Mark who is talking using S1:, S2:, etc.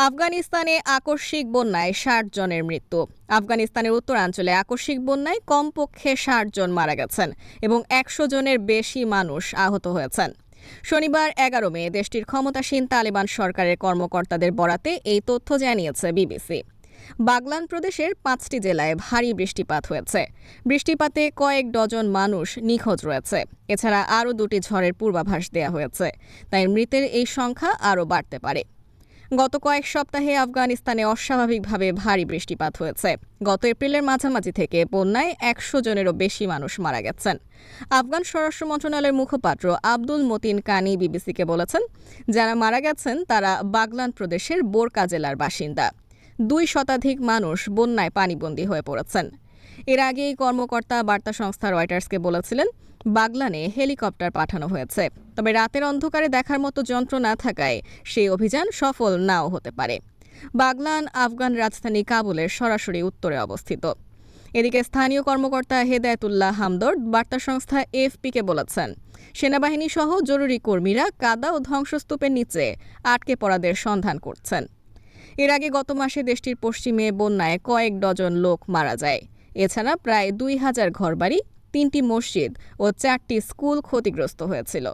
S1: আফগানিস্তানে আকস্মিক বন্যায় ৬০ জনের মৃত্যু। আফগানিস্তানের উত্তরাঞ্চলে আকস্মিক বন্যায় কমপক্ষে ৬০ জন মারা গেছেন এবং ১০০ জনের বেশি মানুষ আহত হয়েছেন। শনিবার ১১ মে দেশটির ক্ষমতাসীন তালেবান সরকারের কর্মকর্তাদের বরাতে এই তথ্য জানিয়েছে বিবিসি। বাগলান প্রদেশের ৫টি জেলায় ভারী বৃষ্টিপাত হয়েছে। বৃষ্টিপাতে কয়েক ডজন মানুষ নিখোঁজ রয়েছে। এছাড়া আরও ২টি ঝড়ের পূর্বাভাস দেওয়া হয়েছে, তাই মৃতের এই সংখ্যা আরও বাড়তে পারে। গত কয়েক সপ্তাহে আফগানিস্তানে অস্বাভাবিকভাবে ভারী বৃষ্টিপাত হয়েছে। গত এপ্রিলের মাঝামাঝি থেকে বন্যায় ১০০ জনেরও বেশি মানুষ মারা গেছেন। আফগান স্বরাষ্ট্র মন্ত্রণালয়ের মুখপাত্র আব্দুল মতিন কানি বিবিসিকে বলেছেন, যারা মারা গেছেন তারা বাগলান প্রদেশের বোরকা জেলার বাসিন্দা। ২ শতাধিক মানুষ বন্যায় পানিবন্দী হয়ে পড়েছেন। এর আগে এই কর্মকর্তা বার্তা সংস্থা রয়টার্সকে বলেছিলেন, বাগলানে হেলিকপ্টার পাঠানো হয়েছে, তবে রাতের অন্ধকারে দেখার মতো যন্ত্র না থাকায় সেই অভিযান সফল নাও হতে পারে। বাগলান আফগান রাজধানী কাবুলের সরাসরি উত্তরে অবস্থিত। এদিকে স্থানীয় কর্মকর্তা হেদায়েতুল্লাহ হামদর্দ বার্তা সংস্থা এএফপিকে বলেছেন, সেনাবাহিনী সহ জরুরি কর্মীরা কাদা ও ধ্বংসস্তূপের নিচে আটকে পড়াদের সন্ধান করছেন। এর আগে গত মাসে দেশটির পশ্চিমে বন্যায় কয়েক ডজন লোক মারা যায়। এছাড়া প্রায় ২,০০০ ঘরবাড়ি, ৩টি মসজিদ ও ৪টি স্কুল ক্ষতিগ্রস্ত হয়েছিল।